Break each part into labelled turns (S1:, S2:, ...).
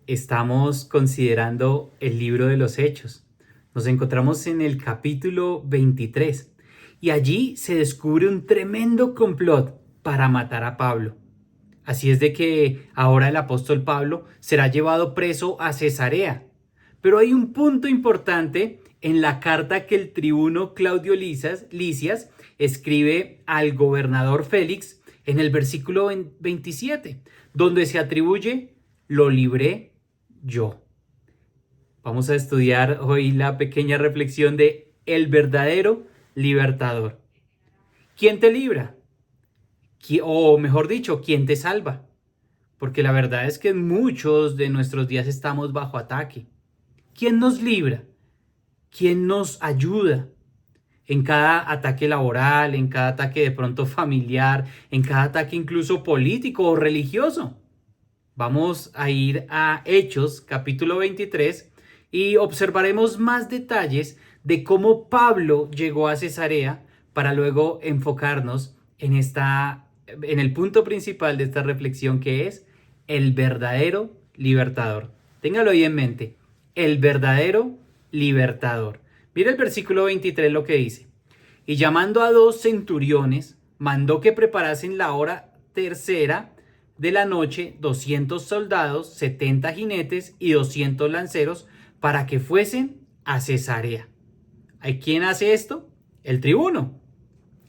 S1: Estamos considerando el libro de los Hechos. Nos encontramos en el capítulo 23 y allí se descubre un tremendo complot para matar a Pablo. Así es de que ahora el apóstol Pablo será llevado preso a Cesarea. Pero hay un punto importante en la carta que el tribuno Claudio Lisias escribe al gobernador Félix en el versículo 27, donde se atribuye: lo libré yo. Vamos a estudiar hoy la pequeña reflexión de el verdadero libertador. ¿Quién te libra? O mejor dicho, ¿quién te salva? Porque la verdad es que en muchos de nuestros días estamos bajo ataque. ¿Quién nos libra? ¿Quién nos ayuda? En cada ataque laboral, en cada ataque de pronto familiar, en cada ataque incluso político o religioso. Vamos a ir a Hechos capítulo 23 y observaremos más detalles de cómo Pablo llegó a Cesarea para luego enfocarnos en el punto principal de esta reflexión, que es el verdadero libertador. Téngalo ahí en mente, el verdadero libertador. Mira el versículo 23 lo que dice: y llamando a 2 centuriones, mandó que preparasen la hora tercera de la noche 200 soldados, 70 jinetes y 200 lanceros para que fuesen a Cesarea. ¿Hay quién hace esto? El tribuno.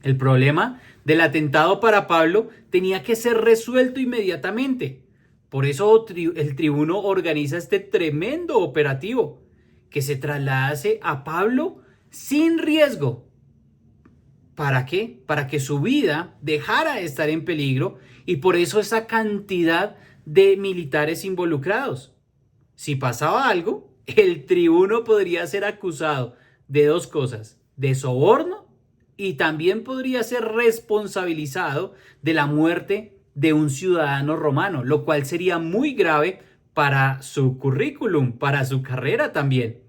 S1: El problema del atentado para Pablo tenía que ser resuelto inmediatamente. Por eso el tribuno organiza este tremendo operativo, que se trasladase a Pablo sin riesgo. ¿Para qué? Para que su vida dejara de estar en peligro, y por eso esa cantidad de militares involucrados. Si pasaba algo, el tribuno podría ser acusado de 2 cosas: de soborno, y también podría ser responsabilizado de la muerte de un ciudadano romano, lo cual sería muy grave para su currículum, para su carrera también.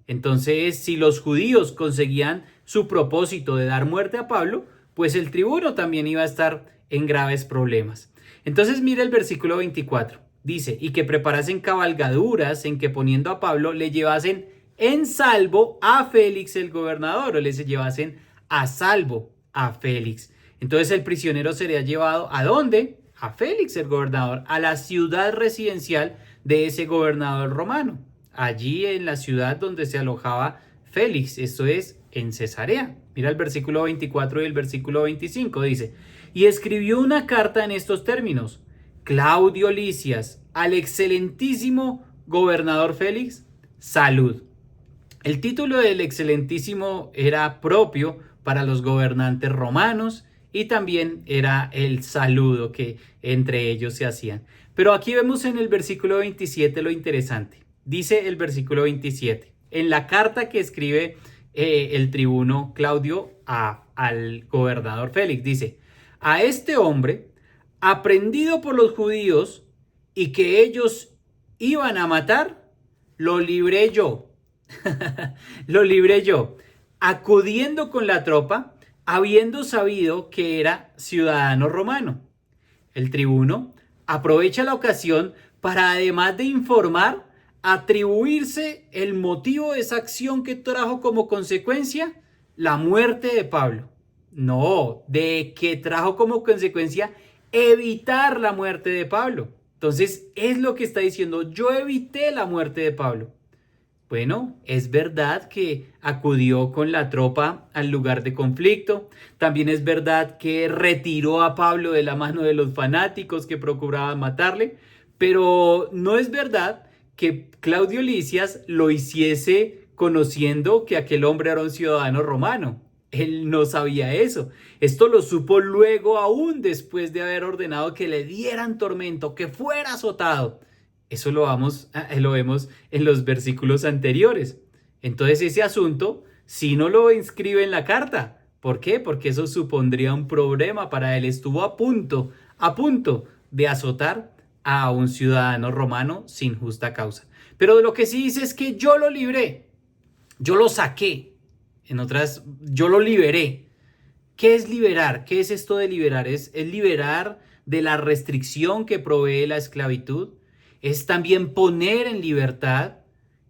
S1: Entonces, si los judíos conseguían su propósito de dar muerte a Pablo, pues el tribuno también iba a estar en graves problemas. Entonces, mira el versículo 24. Dice: y que preparasen cabalgaduras en que, poniendo a Pablo, le llevasen en salvo a Félix el gobernador, o le llevasen a salvo a Félix. Entonces el prisionero sería llevado ¿a dónde? A Félix el gobernador, a la ciudad residencial de ese gobernador romano, allí en la ciudad donde se alojaba Félix, esto es en Cesarea. Mira el versículo 24 y el versículo 25, dice: y escribió una carta en estos términos: Claudio Lisias, al excelentísimo gobernador Félix, salud. El título del excelentísimo era propio para los gobernantes romanos, y también era el saludo que entre ellos se hacían. Pero aquí vemos en el versículo 27 lo interesante. Dice el versículo 27, en la carta que escribe el tribuno Claudio al gobernador Félix, dice: a este hombre, aprendido por los judíos y que ellos iban a matar, lo libré yo. Lo libré yo, acudiendo con la tropa, habiendo sabido que era ciudadano romano. El tribuno aprovecha la ocasión para, además de informar, atribuirse el motivo de esa acción que trajo como consecuencia la muerte de Pablo. No, de que trajo como consecuencia evitar la muerte de Pablo. Entonces es lo que está diciendo: yo evité la muerte de Pablo. Bueno, es verdad que acudió con la tropa al lugar de conflicto. También es verdad que retiró a Pablo de la mano de los fanáticos que procuraban matarle. Pero no es verdad que Claudio Lisias lo hiciese conociendo que aquel hombre era un ciudadano romano. Él no sabía eso. Esto lo supo luego, aún después de haber ordenado que le dieran tormento, que fuera azotado. Eso lo vemos en los versículos anteriores. Entonces ese asunto si no lo inscribe en la carta. ¿Por qué? Porque eso supondría un problema para él. Estuvo a punto de azotar a un ciudadano romano sin justa causa. Pero lo que sí dice es que yo lo libré, yo lo saqué. En otras, yo lo liberé. ¿Qué es liberar? ¿Qué es esto de liberar? Es liberar de la restricción que provee la esclavitud. es también poner en libertad,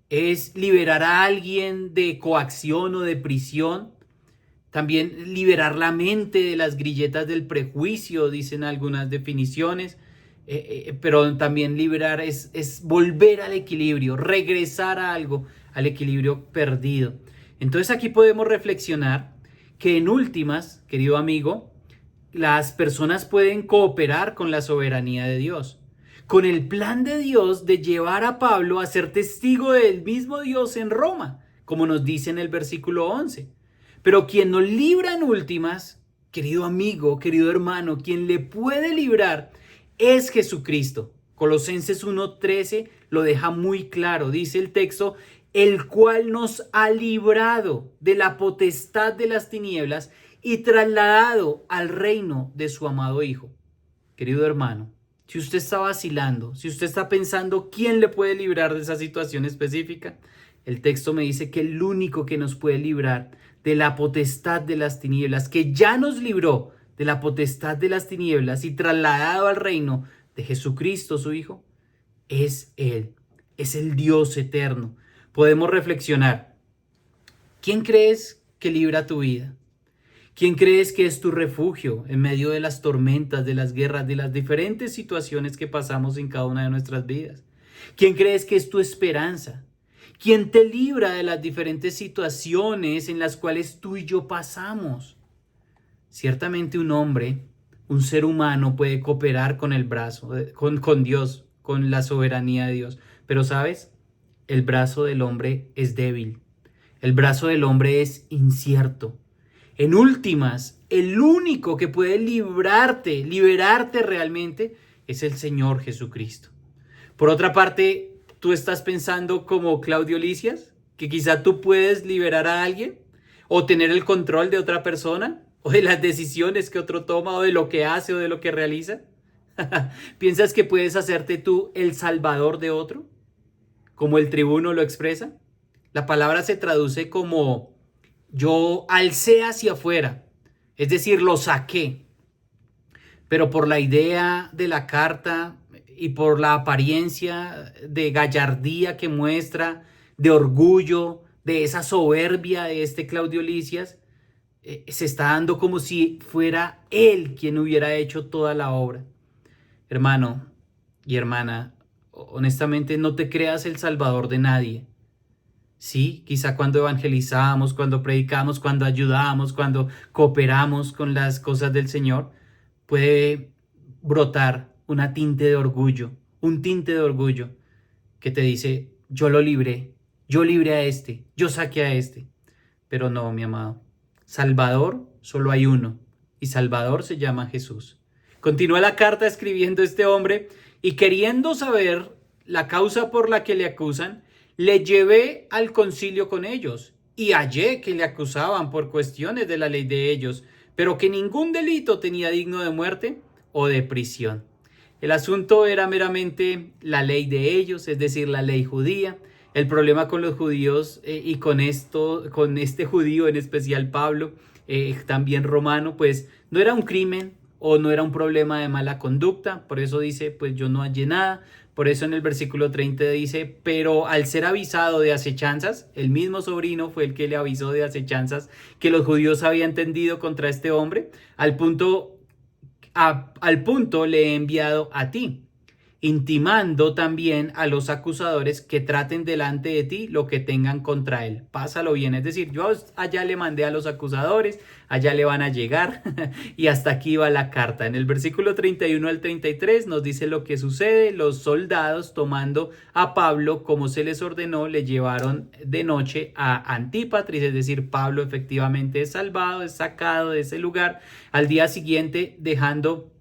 S1: es liberar a alguien de coacción o de prisión, también liberar la mente de las grilletas del prejuicio, dicen algunas definiciones, pero también liberar es volver al equilibrio, regresar a algo, al equilibrio perdido. Entonces aquí podemos reflexionar que en últimas, querido amigo, las personas pueden cooperar con la soberanía de Dios, con el plan de Dios de llevar a Pablo a ser testigo del mismo Dios en Roma, como nos dice en el versículo 11. Pero quien nos libra en últimas, querido amigo, querido hermano, quien le puede librar es Jesucristo. Colosenses 1:13 lo deja muy claro. Dice el texto, el cual nos ha librado de la potestad de las tinieblas y trasladado al reino de su amado Hijo. Querido hermano, si usted está vacilando, si usted está pensando quién le puede librar de esa situación específica, el texto me dice que el único que nos puede librar de la potestad de las tinieblas, que ya nos libró de la potestad de las tinieblas y trasladado al reino de Jesucristo, su Hijo, es Él, es el Dios eterno. Podemos reflexionar, ¿quién crees que libra tu vida? ¿Quién crees que es tu refugio en medio de las tormentas, de las guerras, de las diferentes situaciones que pasamos en cada una de nuestras vidas? ¿Quién crees que es tu esperanza? ¿Quién te libra de las diferentes situaciones en las cuales tú y yo pasamos? Ciertamente un hombre, un ser humano puede cooperar con el brazo, con Dios, con la soberanía de Dios. Pero ¿sabes? El brazo del hombre es débil. El brazo del hombre es incierto. En últimas, el único que puede liberarte realmente, es el Señor Jesucristo. Por otra parte, ¿tú estás pensando como Claudio Lisias? ¿Que quizá tú puedes liberar a alguien? ¿O tener el control de otra persona? ¿O de las decisiones que otro toma? ¿O de lo que hace o de lo que realiza? ¿Piensas que puedes hacerte tú el salvador de otro? Como el tribuno lo expresa. La palabra se traduce como yo alcé hacia afuera, es decir, lo saqué. Pero por la idea de la carta y por la apariencia de gallardía que muestra, de orgullo, de esa soberbia de este Claudio Lisias, se está dando como si fuera él quien hubiera hecho toda la obra. Hermano y hermana, honestamente no te creas el salvador de nadie. Sí, quizá cuando evangelizamos, cuando predicamos, cuando ayudamos, cuando cooperamos con las cosas del Señor, puede brotar una tinte de orgullo, un tinte de orgullo que te dice, yo lo libré, yo libré a este, yo saqué a este. Pero no, mi amado, Salvador solo hay uno, y Salvador se llama Jesús. Continúa la carta escribiendo este hombre, y queriendo saber la causa por la que le acusan, le llevé al concilio con ellos, y hallé que le acusaban por cuestiones de la ley de ellos, pero que ningún delito tenía digno de muerte o de prisión. El asunto era meramente la ley de ellos, es decir, la ley judía. El problema con los judíos y con este judío en especial Pablo, también romano, pues no era un crimen o no era un problema de mala conducta. Por eso dice, pues yo no hallé nada. Por eso en el versículo 30 dice, pero al ser avisado de acechanzas, el mismo sobrino fue el que le avisó de acechanzas que los judíos habían tendido contra este hombre, al punto le he enviado a ti, intimando también a los acusadores que traten delante de ti lo que tengan contra él. Pásalo bien, es decir, yo allá le mandé a los acusadores, allá le van a llegar y hasta aquí va la carta. En el versículo 31 al 33 nos dice lo que sucede. Los soldados, tomando a Pablo como se les ordenó, le llevaron de noche a Antípatris, es decir, Pablo efectivamente es salvado, es sacado de ese lugar. Al día siguiente, dejando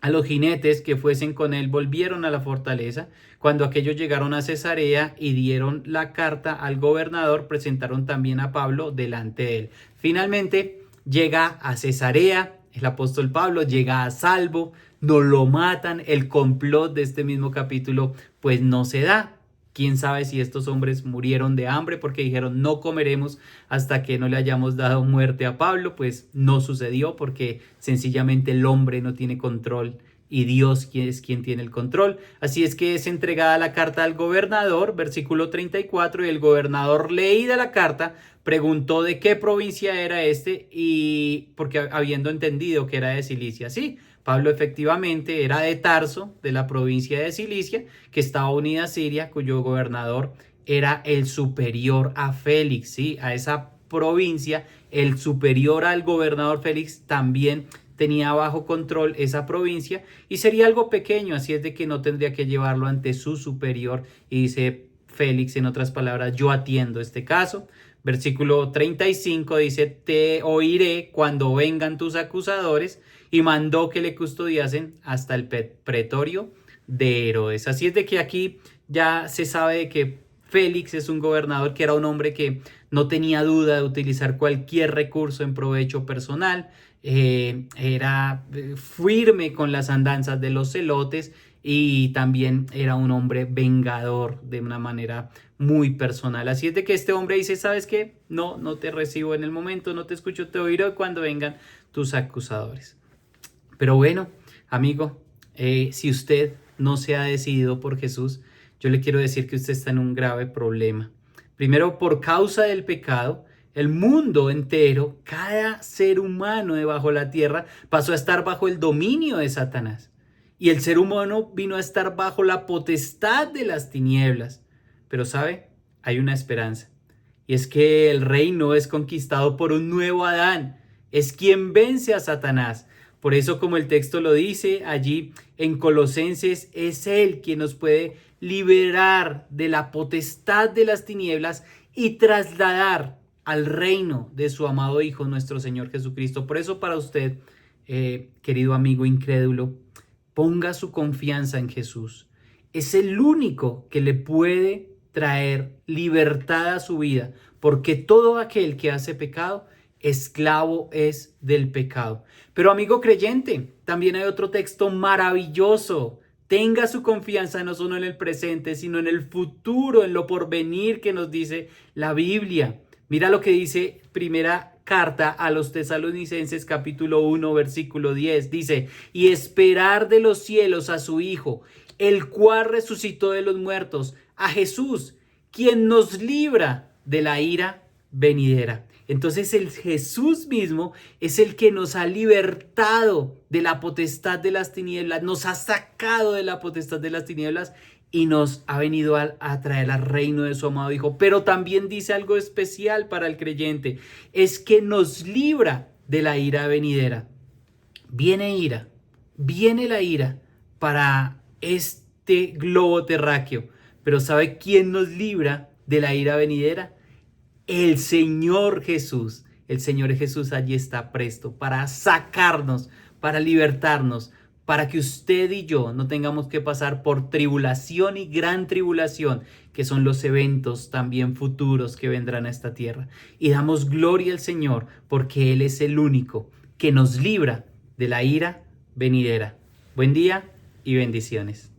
S1: a los jinetes que fuesen con él, volvieron a la fortaleza. Cuando aquellos llegaron a Cesarea y dieron la carta al gobernador, presentaron también a Pablo delante de él. Finalmente llega a Cesarea, el apóstol Pablo llega a salvo, no lo matan, el complot de este mismo capítulo pues no se da. Quién sabe si estos hombres murieron de hambre porque dijeron no comeremos hasta que no le hayamos dado muerte a Pablo. Pues no sucedió porque sencillamente el hombre no tiene control y Dios es quien tiene el control. Así es que es entregada la carta al gobernador, versículo 34, y el gobernador, leída la carta, preguntó de qué provincia era y porque habiendo entendido que era de Cilicia. Sí, Pablo efectivamente era de Tarso, de la provincia de Cilicia, que estaba unida a Siria, cuyo gobernador era el superior a Félix, ¿sí? A esa provincia, el superior al gobernador Félix también tenía bajo control esa provincia y sería algo pequeño, así es de que no tendría que llevarlo ante su superior. Y dice Félix, en otras palabras, yo atiendo este caso. Versículo 35 dice, te oiré cuando vengan tus acusadores, y mandó que le custodiasen hasta el pretorio de Herodes. Así es de que aquí ya se sabe de que Félix es un gobernador que era un hombre que no tenía duda de utilizar cualquier recurso en provecho personal, era firme con las andanzas de los celotes y también era un hombre vengador de una manera muy personal. Así es de que este hombre dice, ¿sabes qué? No te recibo en el momento, no te escucho, te oiré cuando vengan tus acusadores. Pero bueno, amigo, si usted no se ha decidido por Jesús, yo le quiero decir que usted está en un grave problema. Primero, por causa del pecado, el mundo entero, cada ser humano debajo de la tierra, pasó a estar bajo el dominio de Satanás. Y el ser humano vino a estar bajo la potestad de las tinieblas. Pero ¿sabe? Hay una esperanza. Y es que el reino es conquistado por un nuevo Adán. Es quien vence a Satanás. Por eso, como el texto lo dice allí en Colosenses, es Él quien nos puede liberar de la potestad de las tinieblas y trasladar al reino de su amado Hijo, nuestro Señor Jesucristo. Por eso, para usted, querido amigo incrédulo, ponga su confianza en Jesús. Es el único que le puede traer libertad a su vida, porque todo aquel que hace pecado, esclavo es del pecado. Pero amigo creyente, también hay otro texto maravilloso. Tenga su confianza no solo en el presente, sino en el futuro, en lo porvenir que nos dice la Biblia. Mira lo que dice primera carta a los Tesalonicenses capítulo 1 versículo 10. Dice, y esperar de los cielos a su Hijo, el cual resucitó de los muertos, a Jesús, quien nos libra de la ira venidera. Entonces el Jesús mismo es el que nos ha libertado de la potestad de las tinieblas, nos ha sacado de la potestad de las tinieblas y nos ha venido a traer al reino de su amado Hijo. Pero también dice algo especial para el creyente, es que nos libra de la ira venidera. Viene la ira para este globo terráqueo, pero ¿sabe quién nos libra de la ira venidera? El Señor Jesús. El Señor Jesús allí está presto para sacarnos, para libertarnos, para que usted y yo no tengamos que pasar por tribulación y gran tribulación, que son los eventos también futuros que vendrán a esta tierra. Y damos gloria al Señor porque Él es el único que nos libra de la ira venidera. Buen día y bendiciones.